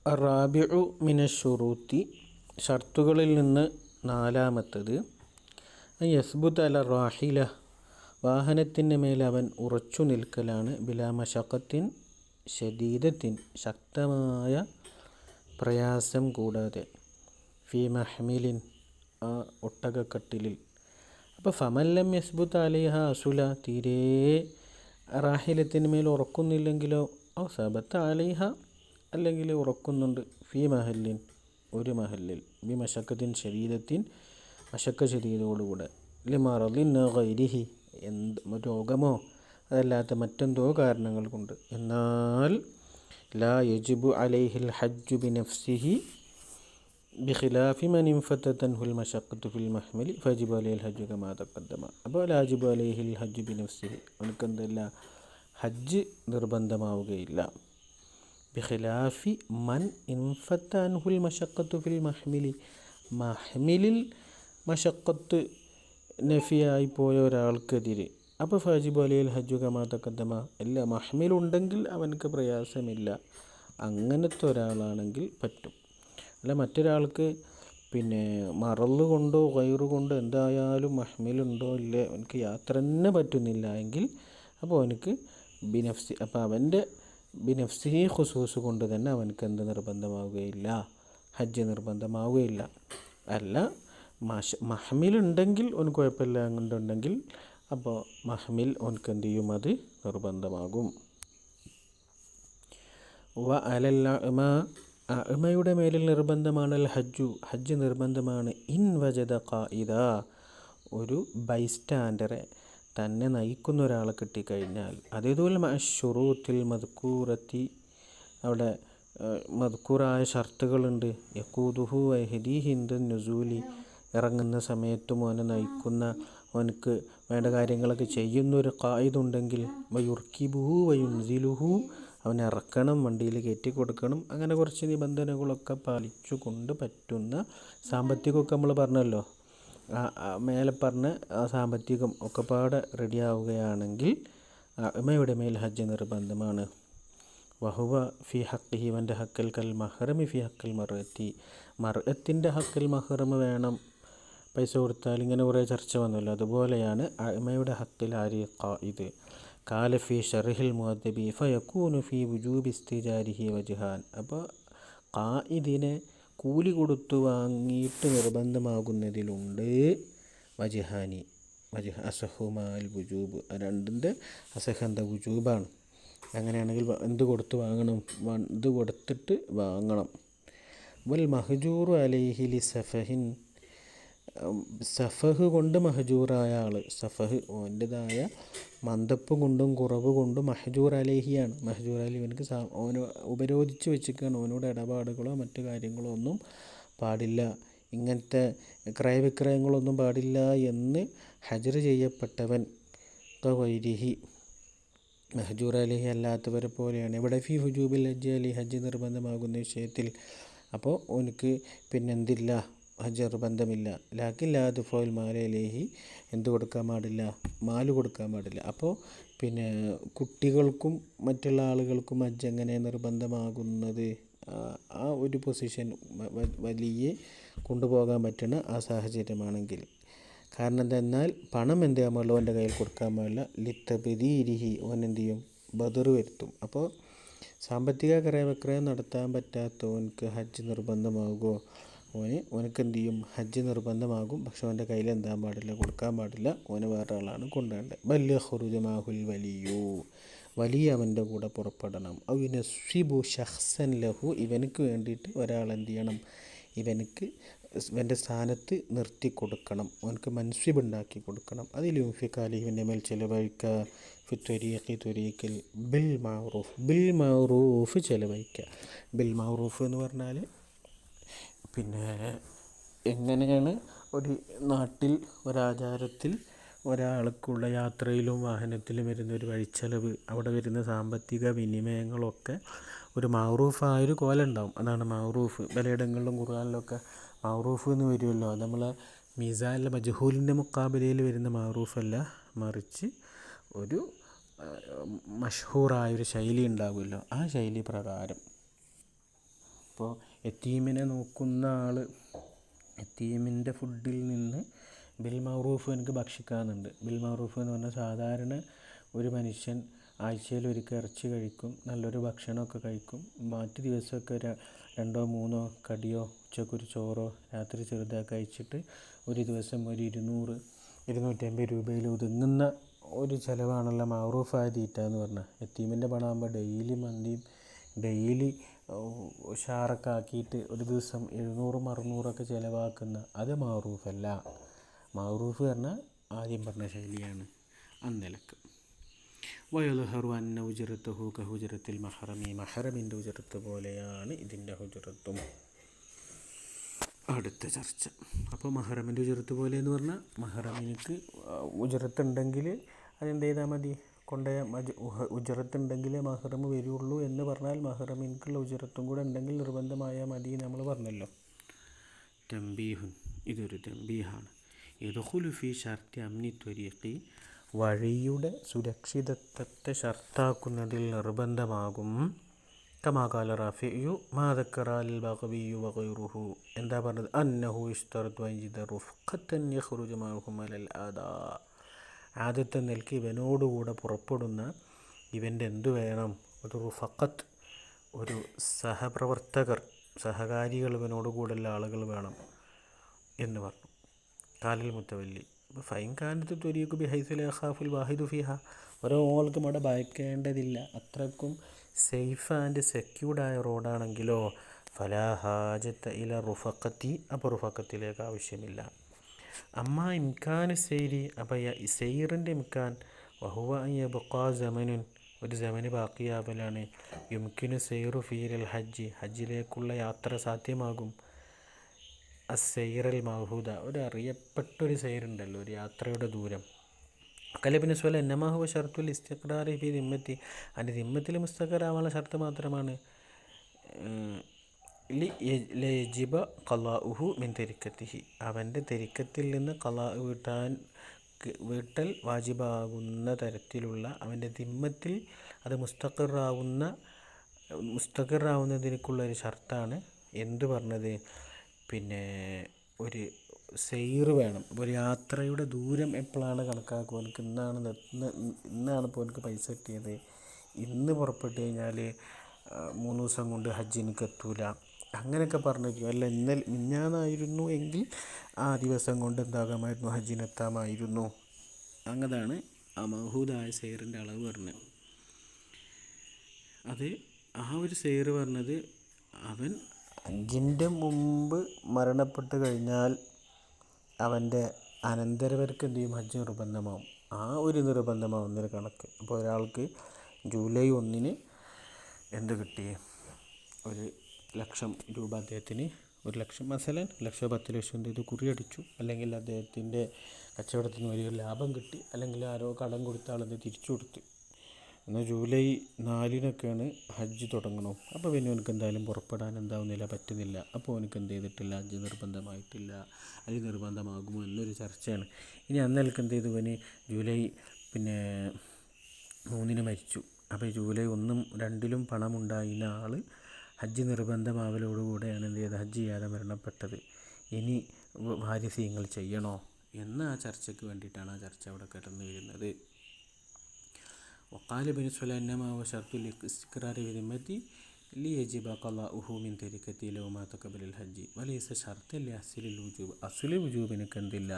റാബിഉ മിനശ്ശുറൂത്തി ഷർത്തുകളിൽ നിന്ന് നാലാമത്തത് യസ്ബുത് അല റാഹില വാഹനത്തിൻ്റെ മേൽ അവൻ ഉറച്ചു നിൽക്കലാണ് ബിലാ മശഖത്തിൻ ശദീദത്തിൻ ശക്തമായ പ്രയാസം കൂടാതെ ഫി മഹ്മിലിൻ ആ ഒട്ടകക്കട്ടിലിൽ. അപ്പോൾ ഫമല്ലം യസ്ബുത്ത് അലൈഹ അസുല തീരെ റാഹിലത്തിന് മേൽ ഉറക്കുന്നില്ലെങ്കിലോ ഔ സബത്ത അലൈഹ അല്ലെങ്കിൽ ഉറക്കുന്നുണ്ട് ഫി മഹല്ലിൻ ഒരു മഹല്ലിൽ ബി മശക്കത്തിൻ ശരീരത്തിൻ മശക്ക ശരീരത്തോടുകൂടെ ലിമറലിൻ ഗൈരിഹി രോഗമോ അതല്ലാത്ത മറ്റെന്തോ കാരണങ്ങൾ കൊണ്ട് എന്നാൽ ലാ യജിബു അലൈഹിൽ ഹജ്ജു ബിനഫ്സിഹി ബിഖിലാഫി മൻ ഇൻഫത്തതൻഹുൽ മശഖത്തു ഫിൽ മഹ്മലി ഫയജിബു അലൈഹിൽ ഹജ്ജു കമാ തഖദ്ദമ. അപ്പോൾ ലാ യജിബു അലൈഹിൽ ഹജ്ജു ബിനഫ്സിഹി അവനക്കെന്തല്ല ഹജ്ജ് നിർബന്ധമാവുകയില്ല. ബിഖിലാഫി മൻ ഇൻഫത്തൻഹുൽ മശഖത്തു ഫിൽ മഹ്മിലി മഹ്മിലിൽ മശഖത്ത് നഫിയായി പോയ ഒരാൾക്കെതിരെ അപ്പോൾ ഫയജിബു അലൈഹിൽ ഹജ്ജു കമാ തഖദ്ദമ അല്ല മഹ്മിലുണ്ടെങ്കിൽ അവനക്ക് പ്രയാസമില്ല. അങ്ങനത്തെ ഒരാളാണെങ്കിൽ പറ്റും. അല്ല മറ്റൊരാൾക്ക് മറല് കൊണ്ടോ ഗൈറ് കൊണ്ടോ എന്തായാലും മഹ്മിലുണ്ടോ ഇല്ലേ അവനക്ക് യാത്ര തന്നെ പറ്റുന്നില്ല എങ്കിൽ അപ്പോൾ അവനക്ക് ബിനഫ്സി അപ്പോൾ അവൻ്റെ ബിനഫ്സിഹി ഖുസൂസ് കൊണ്ട് തന്നെ അവനക്ക് എന്ത് നിർബന്ധമാവുകയില്ല, ഹജ്ജ് നിർബന്ധമാവുകയില്ല. അല്ല മഹ്മിലുണ്ടെങ്കിൽ അവന് കുഴപ്പമില്ല എന്നുണ്ടെങ്കിൽ അപ്പോൾ മഹ്മിൽ അവനക്ക് എന്ത് ചെയ്യും, അത് നിർബന്ധമാകും. വ അലൽ അഅ്മയുടെ മേലിൽ നിർബന്ധമാണ് ഹജ്ജ് നിർബന്ധമാണ്. ഇൻ വജദ ഖായിദ ഒരു ബൈസ്റ്റാൻഡറെ തന്നെ നയിക്കുന്ന ഒരാളെ കിട്ടിക്കഴിഞ്ഞാൽ അതേതുപോലെ മഅശ്ശുറൂത്തിൽ മദ്കൂറത്തി അവിടെ മദ്കൂറായ ഷർത്തുകളുണ്ട്. യഖൂദുഹു വയഹ്ദീഹി ഇൻദ നുസൂലി ഇറങ്ങുന്ന സമയത്തും അവനെ നയിക്കുന്ന അവനക്ക് വേണ്ട കാര്യങ്ങളൊക്കെ ചെയ്യുന്നൊരു ഖായിദുണ്ടെങ്കിൽ വയുർക്കിബുഹു വയുൻസിലുഹു അവനെ ഇറക്കണം, വണ്ടിയിൽ കയറ്റി കൊടുക്കണം. അങ്ങനെ കുറച്ച് നിബന്ധനകളൊക്കെ പാലിച്ചുകൊണ്ട് പറ്റുന്ന സാമ്പത്തികമൊക്കെ നമ്മൾ പറഞ്ഞല്ലോ, മേലെ പറഞ്ഞ ആ സാമ്പത്തികം ഒക്കെ പാടെ റെഡിയാവുകയാണെങ്കിൽ അഅ്മയുടെ മേൽ ഹജ്ജ് നിർബന്ധമാണ്. വഹുവ ഫി ഹഖിഹി വൻ്റെ ഹക്കൽ കൽ മഹ്റമി ഫി ഹക്കൽ മർഅത്തിൻ്റെ ഹക്കൽ മഹ്റം വേണം, പൈസ കൊടുത്താൽ ഇങ്ങനെ കുറേ ചർച്ച വന്നല്ലോ. അതുപോലെയാണ് അഅ്മയുടെ ഹക്കിൽ ആരി ഖായിദ്. കാല ഫി ഷർഹിൽ മുഅദ്ദിബി ഫയകൂനു ഫി വുജൂബി ഇസ്തിജാരിഹി വജ്ഹാൻ. അപ്പോൾ ഖായിദിനെ കൂലി കൊടുത്തു വാങ്ങിയിട്ട് നിർബന്ധമാകുന്നതിലുണ്ട് വജ്ഹാനി അസഹുമാൽ വുജൂബ്, രണ്ടിൻ്റെ അസഹന്ത വുജൂബാണ്. അങ്ങനെയാണെങ്കിൽ എന്ത് കൊടുത്ത് വാങ്ങണം, ഇത് കൊടുത്തിട്ട് വാങ്ങണം. വൽ മഹ്ജൂറു അലൈഹി ലി സഫഹിൻ സഫഹ് കൊണ്ട് മഹജൂറായ ആൾ, സഫഹ് ഓൻ്റെതായ മന്ദപ്പ് കൊണ്ടും കുറവ് കൊണ്ടും മഹജൂർ അലേഹിയാണ്. മഹജൂർ അലി ഇവനക്ക് ഓന് ഉപരോധിച്ച് വെച്ചിരിക്കുകയാണ്, ഓനോട് ഇടപാടുകളോ മറ്റു കാര്യങ്ങളോ ഒന്നും പാടില്ല, ഇങ്ങനത്തെ ക്രയവിക്രയങ്ങളൊന്നും പാടില്ല എന്ന് ഹജർ ചെയ്യപ്പെട്ടവൻ വൈരിഹി മഹജൂർ അലേഹി അല്ലാത്തവരെ പോലെയാണ്. ഇവിടെ ഫി ഹുജൂബിൽ ഹജ്ജ് അലി ഹജ്ജ് നിർബന്ധമാകുന്ന വിഷയത്തിൽ അപ്പോൾ ഓനക്ക് എന്തില്ല, ഹജ്ജ് നിർബന്ധമില്ല. ലാക്കിൻ ലാ ദുഫഉൽ മാല അലൈഹി എന്ത് കൊടുക്കാൻ പാടില്ല, മാല് കൊടുക്കാൻ പാടില്ല. അപ്പോൾ കുട്ടികൾക്കും മറ്റുള്ള ആളുകൾക്കും ഹജ്ജ് എങ്ങനെ നിർബന്ധമാകുന്നത്, ആ ഒരു പൊസിഷൻ വലിയ കൊണ്ടുപോകാൻ പറ്റുന്ന ആ സാഹചര്യമാണെങ്കിൽ. കാരണം എന്തെന്നാൽ പണം എന്ത് ചെയ്യാൻ പാടില്ല, ഓൻ്റെ കയ്യിൽ കൊടുക്കാൻ പാടില്ല. ലിത്തബദീരിഹി ഓൻ എന്ത് ചെയ്യും, ബദർ വരുത്തും. അപ്പോൾ സാമ്പത്തിക ക്രയവിക്രയം നടത്താൻ പറ്റാത്തവനക്ക് ഹജ്ജ് നിർബന്ധമാകുമോ, ഓനക്ക് എന്ത് ചെയ്യും, ഹജ്ജ് നിർബന്ധമാകും. പക്ഷെ അവൻ്റെ കയ്യിൽ എന്താൻ പാടില്ല, കൊടുക്കാൻ പാടില്ല, ഓന് വേറെ ആളാണ് കൊണ്ടുവേണ്ടത്. ബല്യ ഖുറുജ മാഹുൽ വലിയ അവൻ്റെ കൂടെ പുറപ്പെടണം. ഔ യുനസ്സിബു ഷഖ്സൻ ലഹു ഇവനക്ക് വേണ്ടിയിട്ട് ഒരാൾ എന്ത് ചെയ്യണം, ഇവൻ്റെ സ്ഥാനത്ത് നിർത്തി കൊടുക്കണം, അവനക്ക് മൻസിബ് ഉണ്ടാക്കി കൊടുക്കണം. അതിൽ യുൻഫിഖ് ഇവൻ്റെ മേൽ ചിലവഴിക്കുക, ത്വരീഖിൽ ബിൽ മഅറൂഫ് ചിലവഴിക്കുക. ബിൽ മഅറൂഫ് എന്ന് പറഞ്ഞാൽ എങ്ങനെയാണ് ഒരു നാട്ടിൽ ഒരാചാരത്തിൽ ഒരാൾക്കുള്ള യാത്രയിലും വാഹനത്തിലും വരുന്ന ഒരു വഴിച്ചെലവ്, അവിടെ വരുന്ന സാമ്പത്തിക വിനിമയങ്ങളൊക്കെ ഒരു മഅറൂഫായൊരു കോലുണ്ടാവും. അതാണ് മഅറൂഫ്. പലയിടങ്ങളിലും ഖുർആനിലൊക്കെ മഅറൂഫ് എന്ന് വരുമല്ലോ, അത് നമ്മളെ മീസാനിലെ മജ്ഹൂലിൻ്റെ മുഖാബിലയിൽ വരുന്ന മഅറൂഫല്ല, മറിച്ച് ഒരു മഷ്ഹൂറായൊരു ശൈലി ഉണ്ടാവുമല്ലോ, ആ ശൈലി പ്രകാരം ഇപ്പോൾ യതീമിനെ നോക്കുന്ന ആൾ യതീമിൻ്റെ ഫുഡിൽ നിന്ന് ബിൽ മഅറൂഫ് എനിക്ക് ഭക്ഷിക്കാമെന്നുണ്ട്. ബിൽ മഅറൂഫ് എന്ന് പറഞ്ഞാൽ സാധാരണ ഒരു മനുഷ്യൻ ആഴ്ചയിൽ ഒരിക്കൽ ഇറച്ചി കഴിക്കും, നല്ലൊരു ഭക്ഷണമൊക്കെ കഴിക്കും. മറ്റു ദിവസമൊക്കെ രണ്ടോ മൂന്നോ കടിയോ ഉച്ചക്കൊരു ചോറോ രാത്രി ചെറുതായി കഴിച്ചിട്ട് ഒരു ദിവസം ഒരു 200-250 രൂപയിൽ ഒതുങ്ങുന്ന ഒരു ചിലവാണല്ലോ മഅറൂഫായ തീറ്റ എന്ന് പറഞ്ഞാൽ. യതീമിൻ്റെ പണമാകുമ്പോൾ ഡെയിലി മന്തിയും ഡെയിലി ഉഷാറൊക്കെ ആക്കിയിട്ട് ഒരു ദിവസം 700-600 ചിലവാക്കുന്ന അത് മഅറൂഫല്ല. മഅറൂഫ് പറഞ്ഞാൽ ആദ്യം പറഞ്ഞ ശൈലിയാണ് അന്നിലക്ക്. വയലുഹറു അന്ന ഉജറത്തുഹു കഹുജറത്തിൽ മഹറമി, മഹറമിൻ്റെ ഉജറത്ത് പോലെയാണ് ഇതിൻ്റെ ഹുജറത്തും. അടുത്ത ചർച്ച. അപ്പോൾ മഹറമിൻ്റെ ഉജറത്ത് പോലെ എന്ന് പറഞ്ഞാൽ മഹറമിനിക്ക് ഉജറത്തുണ്ടെങ്കിൽ അതെന്ത് ചെയ്താൽ മതി, ഉജറത്തുണ്ടെങ്കിലേ മഹറം വരുള്ളൂ എന്ന് പറഞ്ഞാൽ മഹറമിനിക്കുള്ള ഉജറത്തും കൂടെ ഉണ്ടെങ്കിൽ നിർബന്ധമായാൽ മതി നമ്മൾ പറഞ്ഞല്ലോ. തംബീഹുൻ, ഇതൊരു തംബീഹാണ്. യദ്ഖുലു ഫീ ശർത്തി അംനി ത്വരീഖി, വഴിയുടെ സുരക്ഷിതത്വത്തെ ഷർത്താക്കുന്നതിൽ നിർബന്ധമാകും. കമാ ഖാല റാഫിഉ മാ ദക്കറ അൽ ബഗ്വിയു വഗൈറുഹു, എന്താ പറഞ്ഞത്, അന്നഹു യുശ്തറതു അൻ യജിദ റുഫ്ഖത്തൻ യഖ്റുജു മഅഹും അലൽ ആദാ, ആദ്യത്തെ നിലയ്ക്ക് ഇവനോടുകൂടെ പുറപ്പെടുന്ന ഇവൻ്റെ എന്തു വേണം, ഒരു റുഫഖത്ത്, ഒരു സഹപ്രവർത്തകർ, സഹകാരികൾ, ഇവനോട് കൂടെയുള്ള ആളുകൾ വേണം എന്ന് പറഞ്ഞു. കാലിൽ മുത്തവല്ലി ഫൈൻ കാനത്ത് ത്വരീഖു ബിഹൈസു ലാ യഖാഫുൽ വാഹിദു ഫിഹ, ഒരാൾക്കും അവിടെ ഭയക്കേണ്ടതില്ല, അത്രക്കും സേഫ് ആൻഡ് സെക്യൂർഡായ റോഡാണെങ്കിലോ ഫലാ ഹാജത്ത ഇല റുഫഖത്തി, അപ്പോൾ റുഫഖത്തിലേക്ക് ആവശ്യമില്ല. അമ്മ ഇംഖാൻ സെയ്രി, അപ്പോൾ സെയ്റിൻ്റെ ഇംഖാൻ, വഹുവ യബ്ഖാ സമനുൻ, ഒരു സമന് ബാക്കിയാവലാണ്, യുംകിനു സെയ്റു ഫീൽ ഹജ്ജ്, ഹജ്ജിലേക്കുള്ള യാത്ര സാധ്യമാകും. അസെയ്റൽ മഹൂദ, ഒരു അറിയപ്പെട്ടൊരു സെയ്റുണ്ടല്ലോ, ഒരു യാത്രയുടെ ദൂരം. കലബിന് സ്വല എന്നമാഹുവ ഷർത്തുൽ ഇസ്തിഖ്റാറി ഫി ദിമ്മത്തി, അതിൻ്റെ ദിമ്മത്തിൽ മുസ്തഖറാവാനുള്ള ഷർത്ത് മാത്രമാണ്. ലയജിബ ഖലാഉഹു മിൻ തരിക്കത്തിഹി, അവൻ്റെ തെരിക്കത്തിൽ നിന്ന് ഖലാ വീട്ടൽ വാജിബാകുന്ന തരത്തിലുള്ള അവൻ്റെ ദിമ്മത്തിൽ അത് മുസ്തഖറാവുന്നതിനുള്ള ഒരു ഷർത്താണ് എന്ത് പറഞ്ഞത്, പിന്നെ ഒരു സെയ്റ് വേണം. ഒരു യാത്രയുടെ ദൂരം എപ്പോഴാണ് കണക്കാക്കുക, എനിക്ക് ഇന്നാണ് ഇപ്പോൾ എനിക്ക് പൈസ കിട്ടിയത്, ഇന്ന് പുറപ്പെട്ട് കഴിഞ്ഞാൽ 3 ദിവസം കൊണ്ട് ഹജ്ജിനക്ക് എത്തൂല, അങ്ങനെയൊക്കെ പറഞ്ഞിരിക്കും. അല്ല മിഞ്ഞാന്നായിരുന്നു എങ്കിൽ ആ ദിവസം കൊണ്ട് എന്താകാമായിരുന്നു, ഹജ്ജിനെത്താമായിരുന്നു. അങ്ങനെയാണ് ആ മഹൂദായ സെയ്റിൻ്റെ അളവ് പറഞ്ഞത്. അത് ആ ഒരു സെയ്റ് പറഞ്ഞത് അവൻ ഹജ്ജിൻ്റെ മുമ്പ് മരണപ്പെട്ട് കഴിഞ്ഞാൽ അവൻ്റെ അനന്തരവർക്ക് എന്ത് ചെയ്യും, ഹജ്ജ് നിർബന്ധമാവും. ആ ഒരു നിർബന്ധമാവുന്നൊരു കണക്ക്. അപ്പോൾ ഒരാൾക്ക് ജൂലൈ 1 എന്ത് കിട്ടി, 1,00,000 രൂപ, അദ്ദേഹത്തിന് 1,00,000 മസലൻ 1,10,00,000 എന്ത് ചെയ്തു, കുറിയടിച്ചു, അല്ലെങ്കിൽ അദ്ദേഹത്തിൻ്റെ കച്ചവടത്തിൽ നിന്ന് വലിയൊരു ലാഭം കിട്ടി, അല്ലെങ്കിൽ ആരോ കടം കൊടുത്ത ആളെന്ത് തിരിച്ചു കൊടുത്ത്. എന്നാൽ ജൂലൈ 4 ഹജ്ജ് തുടങ്ങണം. അപ്പോൾ പിന്നെ എനിക്ക് എന്തായാലും പുറപ്പെടാൻ എന്താവുന്നില്ല, പറ്റുന്നില്ല. അപ്പോൾ എനിക്ക് എന്ത് ചെയ്തിട്ടില്ല, ഹജ്ജ് നിർബന്ധമായിട്ടില്ല, അല്ലെങ്കിൽ നിർബന്ധമാകുമോ എന്നൊരു ചർച്ചയാണ്. ഇനി അന്നേക്ക് എന്ത് ചെയ്തു, ഇവന് ജൂലൈ 3 മരിച്ചു. അപ്പോൾ ജൂലൈ 1-2 പണമുണ്ടായിരുന്ന ആൾ ഹജ്ജ് നിർബന്ധമാവലോടുകൂടെയാണ് എന്ത് ചെയ്തത്, ഹജ്ജ് ചെയ്യാതെ മരണപ്പെട്ടത്. ഇനി വാരിസ്യങ്ങൾ ചെയ്യണോ എന്ന ആ ചർച്ചയ്ക്ക് വേണ്ടിയിട്ടാണ് ആ ചർച്ച അവിടെ കടന്നു വരുന്നത്. വഖാല ഇബ്നു സുലൈമാൻ വ ശർത്തുൽ ഇസ്തിഖ്റാരി ഫി ദിമ്മത്തി ലിയജിബ ഖലാഉഹു മിൻ തരിക്കത്തി ലൗ മാത ഖബലൽ ഹജ്ജ് വലൈസ ശർത്തൻ ലിഅസ്ലിൽ വുജൂബ്, അസ്ലി വുജൂബിനക്ക് എന്തില്ല,